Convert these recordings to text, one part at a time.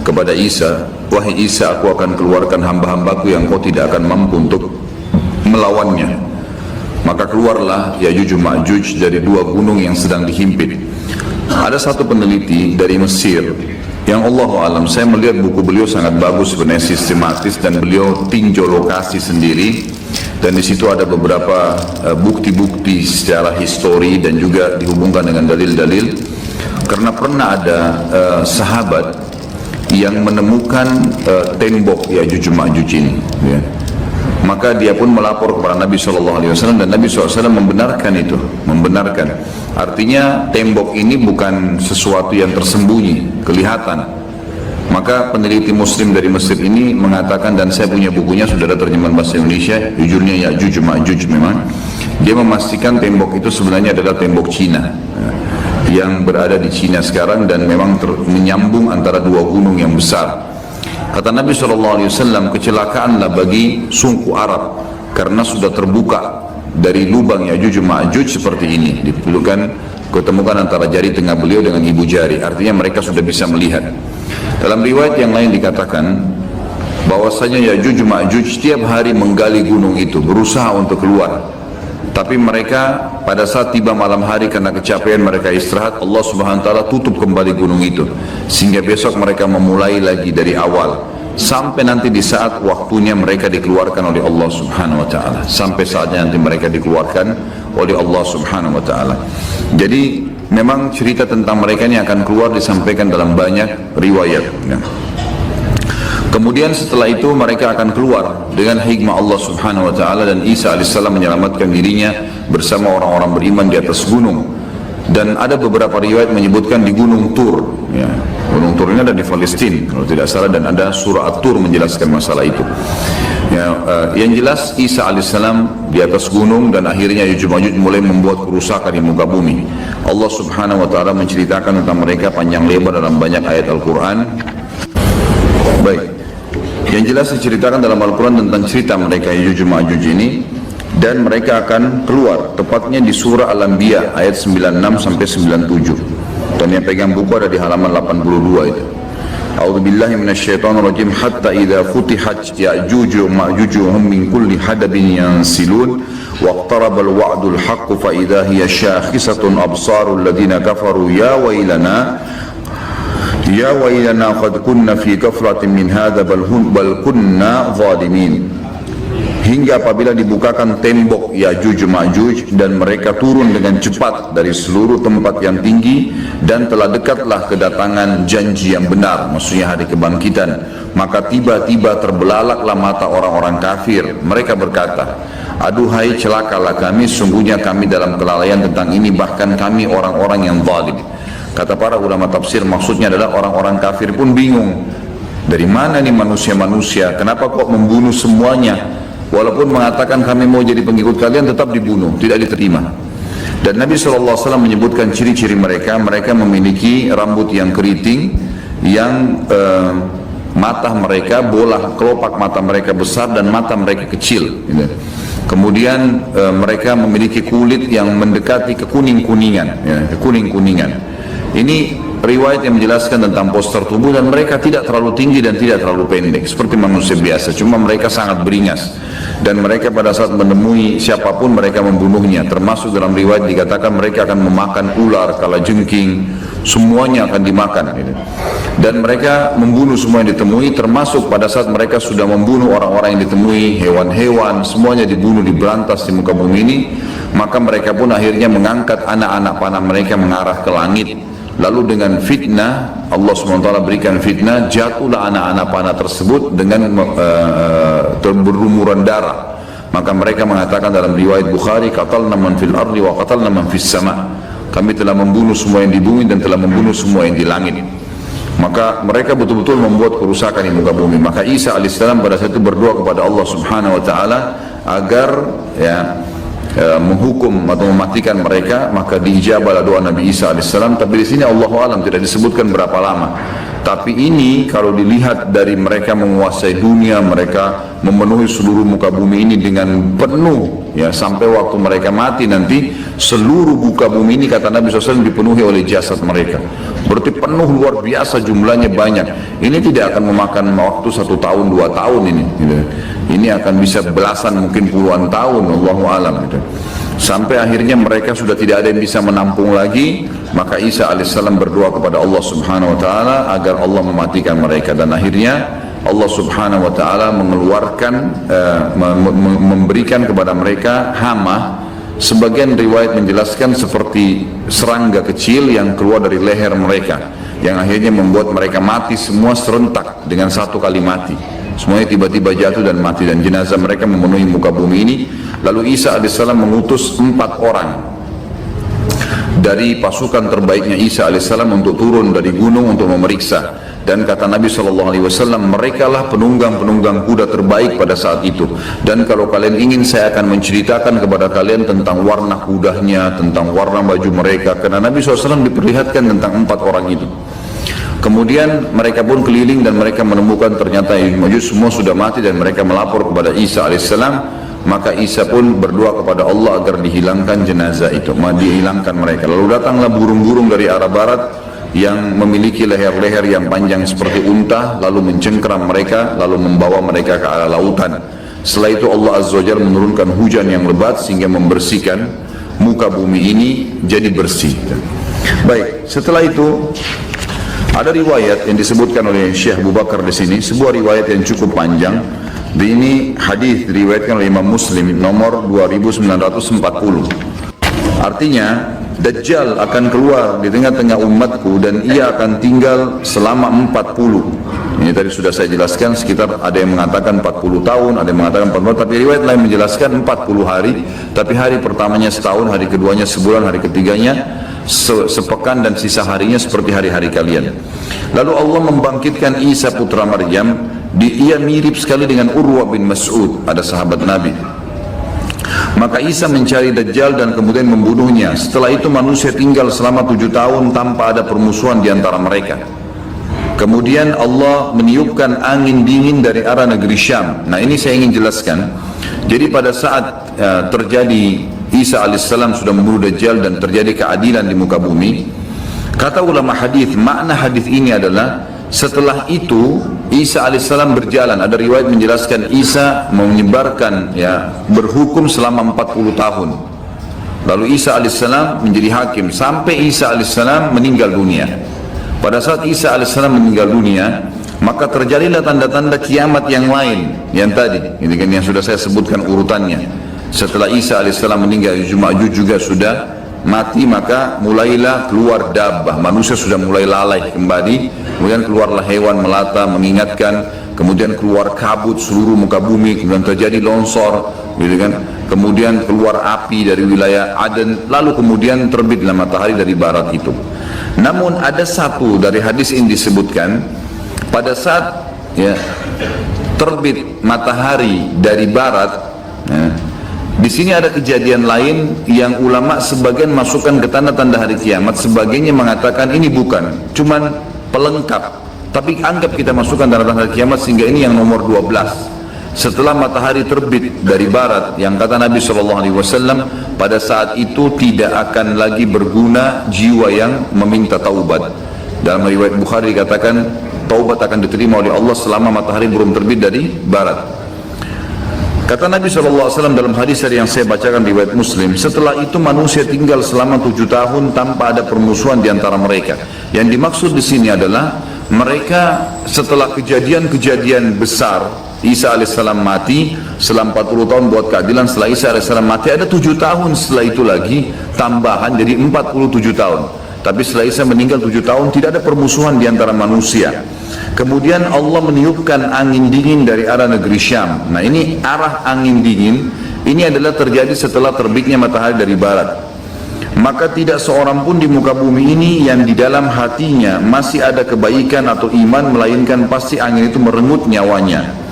kepada Isa, wahai Isa, aku akan keluarkan hamba-hambaku yang kau tidak akan mampu untuk melawannya. Maka keluarlah Ya'juj Ma'juj dari dua gunung yang sedang dihimpit. Ada satu peneliti dari Mesir yang Allahu alam, saya melihat buku beliau sangat bagus, sebenarnya sistematis, dan beliau tinjau lokasi sendiri, dan di situ ada beberapa bukti-bukti secara histori dan juga dihubungkan dengan dalil-dalil. Karena pernah ada sahabat yang menemukan tembok Ya'juj Ma'juj ini, ya. Maka dia pun melapor kepada Nabi SAW, dan Nabi SAW membenarkan itu, membenarkan. Artinya tembok ini bukan sesuatu yang tersembunyi, kelihatan. Maka peneliti Muslim dari Mesir ini mengatakan, dan saya punya bukunya, sudah ada terjemahan bahasa Indonesia, judulnya Ya'juj Ma'juj memang. Dia memastikan tembok itu sebenarnya adalah tembok Cina, yang berada di Cina sekarang, dan memang menyambung antara dua gunung yang besar. Kata Nabi SAW, kecelakaanlah bagi suku Arab karena sudah terbuka dari lubang Ya'juj Ma'juj seperti ini. Ketemukan antara jari tengah beliau dengan ibu jari, artinya mereka sudah bisa melihat. Dalam riwayat yang lain dikatakan bahwasanya Ya'juj Ma'juj setiap hari menggali gunung itu, berusaha untuk keluar. Tapi mereka pada saat tiba malam hari karena kecapean mereka istirahat, Allah Subhanahu wa taala tutup kembali gunung itu, sehingga besok mereka memulai lagi dari awal sampai nanti di saat waktunya mereka dikeluarkan oleh Allah Subhanahu wa taala, sampai saatnya nanti mereka dikeluarkan oleh Allah Subhanahu wa taala. Jadi memang cerita tentang mereka ini akan keluar disampaikan dalam banyak riwayat, ya. Kemudian setelah itu mereka akan keluar dengan hikmah Allah Subhanahu wa taala, dan Isa alaihissalam menyelamatkan dirinya bersama orang-orang beriman di atas gunung. Dan ada beberapa riwayat menyebutkan di Gunung Tur, ya. Gunung Tur ini ada di Palestina kalau tidak salah, dan ada surah At-Tur menjelaskan masalah itu. Ya, yang jelas Isa alaihissalam di atas gunung, dan akhirnya Ya'juj Ma'juj mulai membuat kerusakan di muka bumi. Allah Subhanahu wa taala menceritakan tentang mereka panjang lebar dalam banyak ayat Al-Quran. Baik, yang jelas diceritakan dalam Al-Quran tentang cerita mereka Ya'juj Ma'juj ini, dan mereka akan keluar tepatnya di surah Al-Anbiya ayat 96 sampai 97, dan yang pegang buku ada di halaman 82 itu. A'udzubillahi minasyaitonirrajim. Hatta idza futihat Ya'juj Ma'juj hum min kulli hadabin yansilun waqtaraba al-wa'dul haqq fa idza hiya shakhisatun absarul ladina kafaru ya wailana qad kunna fi ghaflatin min hadha bal kunna zalimin. Hingga apabila dibukakan tembok Ya'juj Ma'juj dan mereka turun dengan cepat dari seluruh tempat yang tinggi, dan telah dekatlah kedatangan janji yang benar, maksudnya hari kebangkitan, maka tiba-tiba terbelalaklah mata orang-orang kafir. Mereka berkata, aduhai celakalah kami, sungguhnya kami dalam kelalaian tentang ini, bahkan kami orang-orang yang zalim. Kata para ulama tafsir, maksudnya adalah orang-orang kafir pun bingung, dari mana nih manusia-manusia, kenapa kok membunuh semuanya? Walaupun mengatakan kami mau jadi pengikut kalian, tetap dibunuh, tidak diterima. Dan Nabi SAW menyebutkan ciri-ciri mereka. Mereka memiliki rambut yang keriting, yang mata mereka bola, kelopak mata mereka besar dan mata mereka kecil, gitu. Kemudian mereka memiliki kulit yang mendekati kekuning-kuningan, ya, kekuning-kuningan. Ini riwayat yang menjelaskan tentang postur tubuh, dan mereka tidak terlalu tinggi dan tidak terlalu pendek seperti manusia biasa, cuma mereka sangat beringas, dan mereka pada saat menemui siapapun mereka membunuhnya. Termasuk dalam riwayat dikatakan mereka akan memakan ular, kalajengking, semuanya akan dimakan, gitu. Dan mereka membunuh semua yang ditemui, termasuk pada saat mereka sudah membunuh orang-orang yang ditemui, hewan-hewan, semuanya dibunuh, diberantas di muka bumi ini. Maka mereka pun akhirnya mengangkat anak-anak panah mereka mengarah ke langit. Lalu dengan fitnah, Allah SWT berikan fitnah, jatuhlah anak-anak panah tersebut dengan berlumuran darah. Maka mereka mengatakan dalam riwayat Bukhari, qatalna man fil ardi wa qatalna man fis sama. Kami telah membunuh semua yang di bumi dan telah membunuh semua yang di langit. Maka mereka betul-betul membuat kerusakan di muka bumi. Maka Isa alaihissalam pada saat itu berdoa kepada Allah Subhanahu wa taala agar menghukum atau mematikan mereka. Maka diijabahlah doa Nabi Isa alaihissalam. Tapi di sini Allahu alam tidak disebutkan berapa lama. Tapi ini kalau dilihat dari mereka menguasai dunia, mereka memenuhi seluruh muka bumi ini dengan penuh ya, sampai waktu mereka mati nanti seluruh muka bumi ini kata Nabi SAW dipenuhi oleh jasad mereka. Berarti penuh luar biasa, jumlahnya banyak. Ini tidak akan memakan waktu 1 tahun 2 tahun ini gitu. Ini akan bisa belasan mungkin puluhan tahun, Allahu a'lam gitu. Sampai akhirnya mereka sudah tidak ada yang bisa menampung lagi, maka Isa alaihissalam berdoa kepada Allah subhanahu wa ta'ala agar Allah mematikan mereka, dan akhirnya Allah subhanahu wa ta'ala mengeluarkan memberikan kepada mereka hama. Sebagian riwayat menjelaskan seperti serangga kecil yang keluar dari leher mereka, yang akhirnya membuat mereka mati semua serentak dengan satu kali mati. Semuanya tiba-tiba jatuh dan mati, dan jenazah mereka memenuhi muka bumi ini. Lalu Isa alaihissalam mengutus 4 orang dari pasukan terbaiknya Isa alaihissalam untuk turun dari gunung untuk memeriksa. Dan kata Nabi SAW, mereka lah penunggang-penunggang kuda terbaik pada saat itu. Dan kalau kalian ingin, saya akan menceritakan kepada kalian tentang warna kudanya, tentang warna baju mereka. Karena Nabi SAW diperlihatkan tentang 4 orang itu. Kemudian mereka pun keliling dan mereka menemukan ternyata Ya'juj semua sudah mati, dan mereka melapor kepada Isa alaihissalam. Maka Isa pun berdoa kepada Allah agar dihilangkan jenazah itu, dihilangkan mereka. Lalu datanglah burung-burung dari arah barat yang memiliki leher-leher yang panjang seperti unta, lalu mencengkeram mereka, lalu membawa mereka ke arah lautan. Setelah itu Allah Azza wa Jalla menurunkan hujan yang lebat sehingga membersihkan muka bumi ini jadi bersih. Baik, setelah itu ada riwayat yang disebutkan oleh Syekh Abu Bakar di sini, sebuah riwayat yang cukup panjang. Ini hadis diriwayatkan oleh Imam Muslim nomor 2940. Artinya Dajjal akan keluar di tengah-tengah umatku dan ia akan tinggal selama 40. Ini tadi sudah saya jelaskan, sekitar ada yang mengatakan 40 tahun, ada yang mengatakan 40, tapi riwayat lain menjelaskan 40 hari. Tapi hari pertamanya setahun, hari keduanya sebulan, hari ketiganya sepekan, dan sisa harinya seperti hari-hari kalian. Lalu Allah membangkitkan Isa putra Maryam. Ia mirip sekali dengan Urwa bin Mas'ud, ada sahabat Nabi. Maka Isa mencari Dajjal dan kemudian membunuhnya. Setelah itu manusia tinggal selama 7 tahun tanpa ada permusuhan di antara mereka. Kemudian Allah meniupkan angin dingin dari arah negeri Syam. Nah, ini saya ingin jelaskan. Jadi pada saat terjadi Isa alaihissalam sudah membunuh Dajjal dan terjadi keadilan di muka bumi, kata ulama hadis, makna hadis ini adalah setelah itu Isa alaihissalam berjalan. Ada riwayat menjelaskan Isa menyebarkan, berhukum selama 40 tahun. Lalu Isa alaihissalam menjadi hakim sampai Isa alaihissalam meninggal dunia. Pada saat Isa alaihissalam meninggal dunia, maka terjadilah tanda-tanda kiamat yang lain, yang tadi, ini kan yang sudah saya sebutkan urutannya. Setelah Isa alaihissalam meninggal, Ya'juj juga sudah mati, maka mulailah keluar dabbah, manusia sudah mulai lalai kembali. Kemudian keluarlah hewan melata mengingatkan, kemudian keluar kabut seluruh muka bumi, kemudian terjadi longsor, gitu kan. Kemudian keluar api dari wilayah Aden, lalu kemudian terbitlah matahari dari barat itu. Namun ada satu dari hadis ini disebutkan, pada saat terbit matahari dari barat, di sini ada kejadian lain yang ulama sebagian masukkan ke tanda-tanda hari kiamat, sebagiannya mengatakan ini bukan, cuman pelengkap. Tapi anggap kita masukkan tanda-tanda hari kiamat, sehingga ini yang nomor 12. Setelah matahari terbit dari barat, yang kata Nabi SAW, pada saat itu tidak akan lagi berguna jiwa yang meminta taubat. Dalam riwayat Bukhari dikatakan taubat akan diterima oleh Allah selama matahari belum terbit dari barat. Kata Nabi SAW dalam hadis yang saya bacakan di riwayat Muslim, setelah itu manusia tinggal selama 7 tahun tanpa ada permusuhan di antara mereka. Yang dimaksud di sini adalah mereka setelah kejadian-kejadian besar, Isa alaihissalam mati, setelah 40 tahun buat keadilan, setelah Isa alaihissalam mati ada 7 tahun setelah itu lagi tambahan, jadi 47 tahun. Tapi setelah Isa meninggal 7 tahun tidak ada permusuhan di antara manusia. Kemudian Allah meniupkan angin dingin dari arah negeri Syam. Nah, ini arah angin dingin ini adalah terjadi setelah terbitnya matahari dari barat. Maka tidak seorang pun di muka bumi ini yang di dalam hatinya masih ada kebaikan atau iman, melainkan pasti angin itu merenggut nyawanya.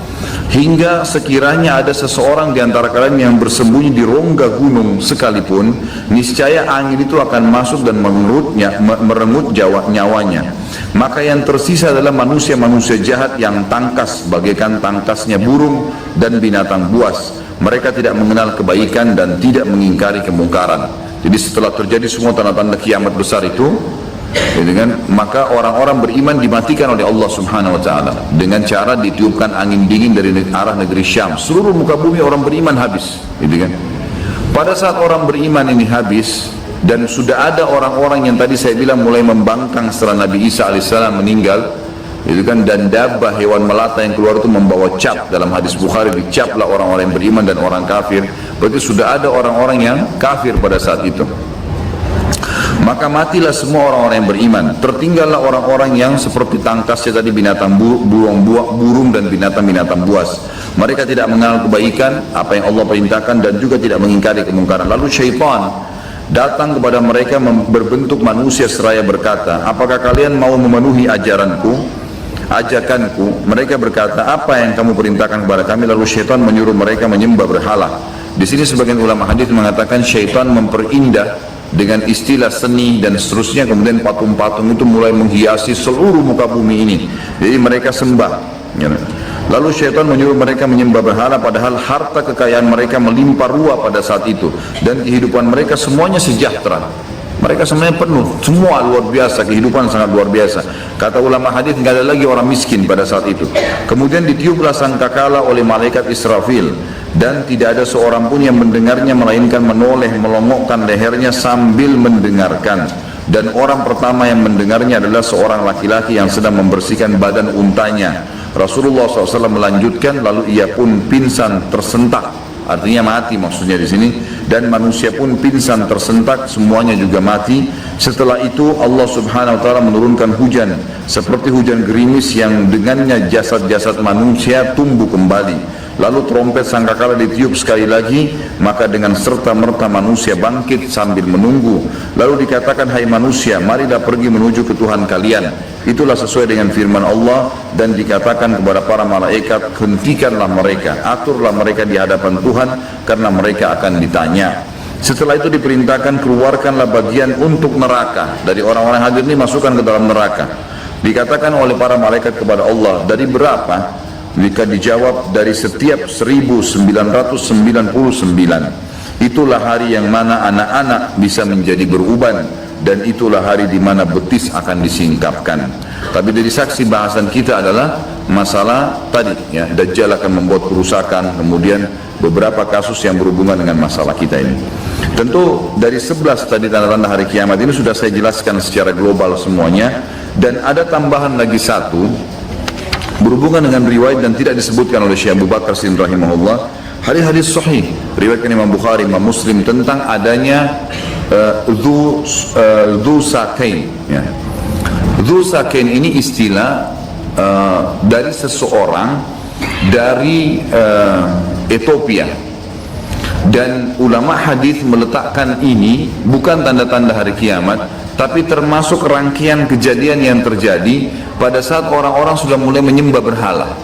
Hingga sekiranya ada seseorang di antara kalian yang bersembunyi di rongga gunung sekalipun, niscaya angin itu akan masuk dan merenggut nyawanya. maka yang tersisa adalah manusia-manusia jahat yang tangkas bagaikan tangkasnya burung dan binatang buas. Mereka tidak mengenal kebaikan dan tidak mengingkari kemungkaran. Jadi setelah terjadi semua tanda-tanda kiamat besar itu, maka orang-orang beriman dimatikan oleh Allah Subhanahu wa taala dengan cara ditiupkan angin dingin dari arah negeri Syam. Seluruh muka bumi orang beriman habis, Pada saat orang beriman ini habis dan sudah ada orang-orang yang tadi saya bilang mulai membangkang setelah Nabi Isa alaihissalam meninggal, dan dabah hewan melata yang keluar itu membawa cap. Dalam hadis Bukhari, dicaplah orang-orang yang beriman dan orang kafir. Berarti sudah ada orang-orang yang kafir pada saat itu. Maka matilah semua orang-orang yang beriman. Tertinggallah orang-orang yang seperti tangkasnya tadi binatang burung dan binatang-binatang buas. Mereka tidak mengenal kebaikan, apa yang Allah perintahkan, dan juga tidak mengingkari kemungkaran. Lalu syaitan datang kepada mereka berbentuk manusia seraya berkata, apakah kalian mau memenuhi ajakanku? Mereka berkata, apa yang kamu perintahkan kepada kami? Lalu syaitan menyuruh mereka menyembah berhala. Di sini sebagian ulama hadis mengatakan syaitan memperindah dengan istilah seni dan seterusnya, kemudian patung-patung itu mulai menghiasi seluruh muka bumi ini. Jadi mereka sembah. Lalu syaitan menyuruh mereka menyembah berhala, padahal harta kekayaan mereka melimpah ruah pada saat itu, dan kehidupan mereka semuanya sejahtera. Mereka semuanya penuh, semua luar biasa, kehidupan sangat luar biasa. Kata ulama hadis, nggak ada lagi orang miskin pada saat itu. Kemudian ditiuplah sangkakala oleh malaikat Israfil, dan tidak ada seorang pun yang mendengarnya melainkan menoleh melongokkan lehernya sambil mendengarkan. Dan orang pertama yang mendengarnya adalah seorang laki-laki yang sedang membersihkan badan untanya. Rasulullah SAW melanjutkan, lalu ia pun pingsan tersentak, artinya mati maksudnya di sini, dan manusia pun pingsan tersentak, semuanya juga mati. Setelah itu Allah Subhanahu wa taala menurunkan hujan seperti hujan gerimis yang dengannya jasad-jasad manusia tumbuh kembali. Lalu trompet sangkakala ditiup sekali lagi, maka dengan serta-merta manusia bangkit sambil menunggu. Lalu dikatakan, hai manusia, marilah pergi menuju ke Tuhan kalian. Itulah sesuai dengan firman Allah, dan dikatakan kepada para malaikat, hentikanlah mereka, aturlah mereka di hadapan Tuhan, karena mereka akan ditanya. Setelah itu diperintahkan, keluarkanlah bagian untuk neraka. Dari orang-orang hadir ini masukkan ke dalam neraka. Dikatakan oleh para malaikat kepada Allah, dari berapa? Jika dijawab, dari setiap 1999. Itulah hari yang mana anak-anak bisa menjadi beruban, dan itulah hari di mana betis akan disingkapkan. Tapi dari saksi bahasan kita adalah masalah tadi, Dajjal akan membuat kerusakan, kemudian beberapa kasus yang berhubungan dengan masalah kita ini. Tentu dari 11 tadi tanda-tanda hari kiamat ini sudah saya jelaskan secara global semuanya, dan ada tambahan lagi satu berhubungan dengan riwayat dan tidak disebutkan oleh Syekh Abu Bakar Siddiq rahimahullah. Hadis sahih riwayatkan Imam Bukhari, Imam Muslim, tentang adanya Dhu Sakain. Dhu Sakain ini istilah dari seseorang dari Ethiopia, dan ulama hadis meletakkan ini bukan tanda-tanda hari kiamat, tapi termasuk rangkaian kejadian yang terjadi pada saat orang-orang sudah mulai menyembah berhala.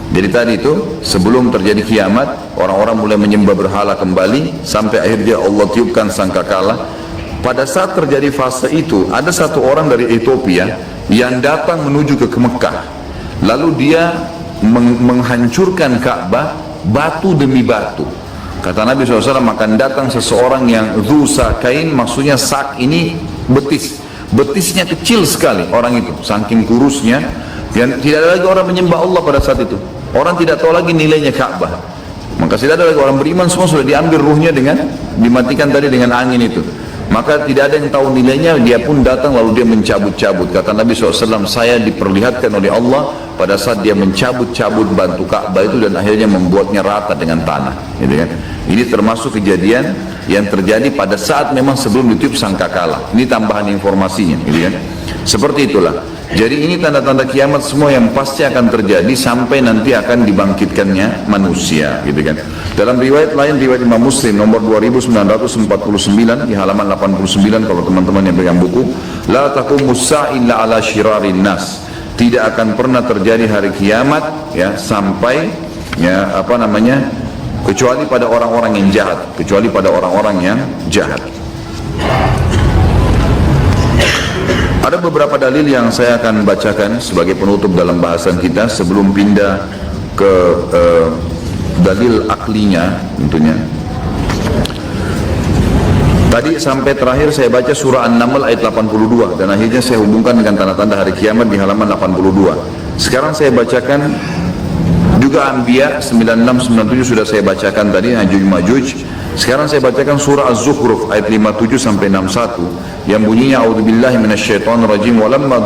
Jadi tadi itu sebelum terjadi kiamat, orang-orang mulai menyembah berhala kembali, sampai akhirnya Allah tiupkan sangkakala. Pada saat terjadi fase itu, ada satu orang dari Ethiopia yang datang menuju ke Mekah. Lalu dia menghancurkan Ka'bah batu demi batu. Kata Nabi SAW, akan datang seseorang yang Dhu Sakain, maksudnya sak ini betisnya kecil sekali orang itu, saking kurusnya, dan tidak ada lagi orang menyembah Allah pada saat itu. Orang tidak tahu lagi nilainya Ka'bah, maka tidak ada lagi orang beriman, semua sudah diambil ruhnya dengan dimatikan tadi dengan angin itu. Maka tidak ada yang tahu nilainya, dia pun datang lalu dia mencabut-cabut. Kata Nabi SAW, saya diperlihatkan oleh Allah pada saat dia mencabut-cabut batu Ka'bah itu, dan akhirnya membuatnya rata dengan tanah, Ini termasuk kejadian yang terjadi pada saat memang sebelum ditiup sangkakala. Ini tambahan informasinya, Seperti itulah. Jadi ini tanda-tanda kiamat semua yang pasti akan terjadi sampai nanti akan dibangkitkannya manusia, Dalam riwayat lain, riwayat Imam Muslim nomor 2949 di halaman 89, kalau teman-teman yang pegang buku, la taqumus sa'a illa ala syirarin nas. Tidak akan pernah terjadi hari kiamat sampai kecuali pada orang-orang yang jahat, Ada beberapa dalil yang saya akan bacakan sebagai penutup dalam bahasan kita sebelum pindah ke dalil aklinya tentunya. Tadi sampai terakhir saya baca surah An-Naml ayat 82 dan akhirnya saya hubungkan dengan tanda-tanda hari kiamat di halaman 82. Sekarang saya bacakan juga Anbiya 96-97 sudah saya bacakan tadi, Ya'juj Ma'juj. Sekarang saya bacakan surah Az-Zukhruf ayat 57 sampai 61 yang bunyinya a'udzubillahi minasyaitonir rajim walamma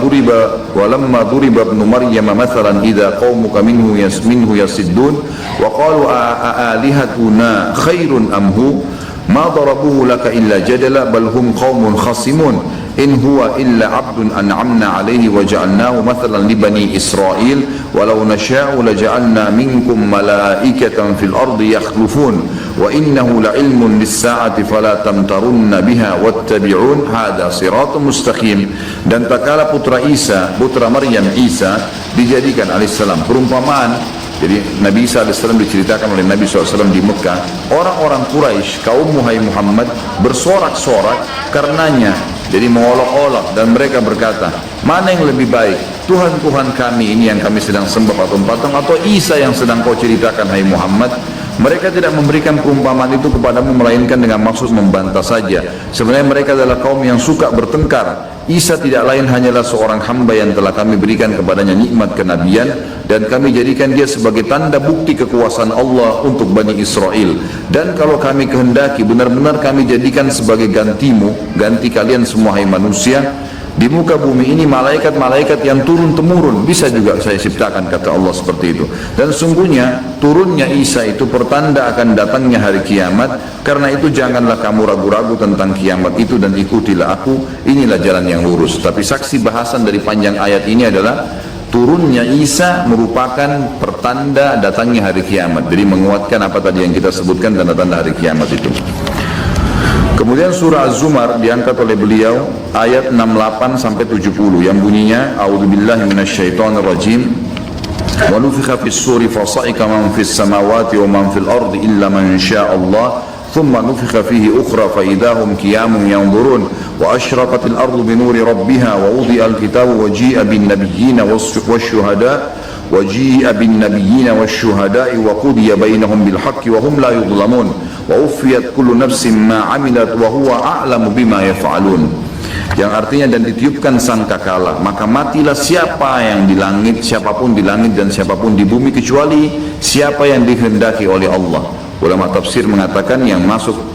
duriba ibnu maryam mathalan idza qaumuka minhu yasiddun wa qalu alihatuna khairun am hu ma darabuhu laka illa jadala bal hum qaumun khasimun in huwa illa abdun an'amna alayhi wa ja'alnahu mathalan li bani Israil walau nasha'u laja'alna minkum malaikatan fil ardi yakhlufun wa innahu la'ilmun lis-sa'ati fala tamtarunna biha wattabi'un hadha siratun mustaqim. Dan tatkala putra Maryam Isa dijadikan alaihissalam perumpamaan. Jadi Nabi Isa AS diceritakan oleh Nabi SAW di Mekah, orang-orang Quraisy, kaum Muhammad bersorak-sorak karenanya, jadi mengolok-olok, dan mereka berkata, mana yang lebih baik, Tuhan-Tuhan kami ini yang kami sedang sembah patung-patung, atau Isa yang sedang kau ceritakan hai Muhammad? Mereka tidak memberikan perumpamaan itu kepadamu melainkan dengan maksud membantah saja. Sebenarnya mereka adalah kaum yang suka bertengkar. Isa tidak lain hanyalah seorang hamba yang telah kami berikan kepadanya nikmat kenabian dan kami jadikan dia sebagai tanda bukti kekuasaan Allah untuk Bani Israel. Dan kalau kami kehendaki, benar-benar kami jadikan sebagai gantimu, ganti kalian semua hai manusia, di muka bumi ini malaikat-malaikat yang turun-temurun bisa juga saya ciptakan, kata Allah seperti itu. Dan sungguhnya turunnya Isa itu pertanda akan datangnya hari kiamat. Karena itu janganlah kamu ragu-ragu tentang kiamat itu dan ikutilah aku, inilah jalan yang lurus. Tapi saksi bahasan dari panjang ayat ini adalah turunnya Isa merupakan pertanda datangnya hari kiamat. Jadi menguatkan apa tadi yang kita sebutkan, tanda-tanda hari kiamat itu. Kemudian surah Az-Zumar diangkat oleh beliau ayat 68 sampai 70 yang bunyinya a'udzubillahi minasyaitonir rajim wa nufikha fis-suri fa sa'iqa man fis samawati wa man fil ardi illa man syaa Allah thumma nufikha fihi ukhra fa idahum qiyamun yanzurun wa ashraqatil ardu bi nuri rabbiha wa wudi'al kitabu wa ji'a bin nabiyyina wasyuhada وجيء بالنبيين والشهداء وقضي بينهم بالحق وهم لا يظلمون ووفيت كل نفس ما عملت وهو أعلم بما يفعلون. Yang artinya dan ditiupkan sangkakala, maka matilah siapa yang di langit, siapapun di langit dan siapapun di bumi kecuali siapa yang dikehendaki oleh Allah. Ulama tafsir mengatakan yang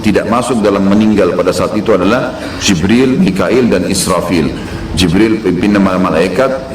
tidak masuk dalam meninggal pada saat itu adalah Jibril, Mikail dan Israfil. Jibril pimpinan malaikat,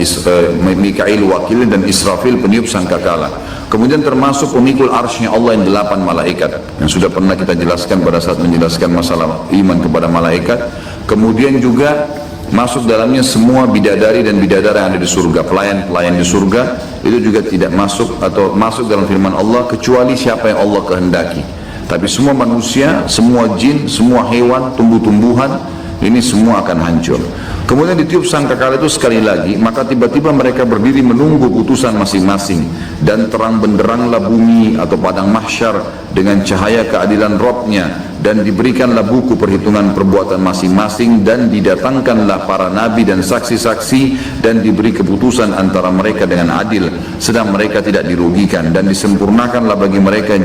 Mikail wakil dan Israfil peniup sangkakala. Kemudian termasuk pemikul arsy-Nya Allah yang 8 malaikat yang sudah pernah kita jelaskan pada saat menjelaskan masalah iman kepada malaikat. Kemudian juga masuk dalamnya semua bidadari dan bidadara yang ada di surga, pelayan-pelayan di surga itu juga tidak masuk atau masuk dalam firman Allah kecuali siapa yang Allah kehendaki. Tapi semua manusia, semua jin, semua hewan, tumbuh-tumbuhan ini semua akan hancur. Kemudian ditiup sangkakala itu sekali lagi, maka tiba-tiba mereka berdiri menunggu putusan masing-masing dan terang benderanglah bumi atau padang mahsyar dengan cahaya keadilan Rabb-Nya dan diberikanlah buku perhitungan perbuatan masing-masing dan didatangkanlah para nabi dan saksi-saksi dan diberi keputusan antara mereka dengan adil sedang mereka tidak dirugikan dan disempurnakanlah bagi mereka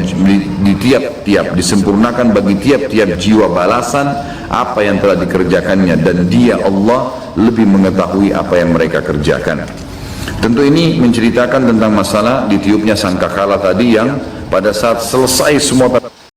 disempurnakan bagi tiap-tiap jiwa balasan apa yang telah dikerjakannya dan Dia Allah lebih mengetahui apa yang mereka kerjakan. Tentu ini menceritakan tentang masalah ditiupnya sangkakala tadi yang pada saat selesai semua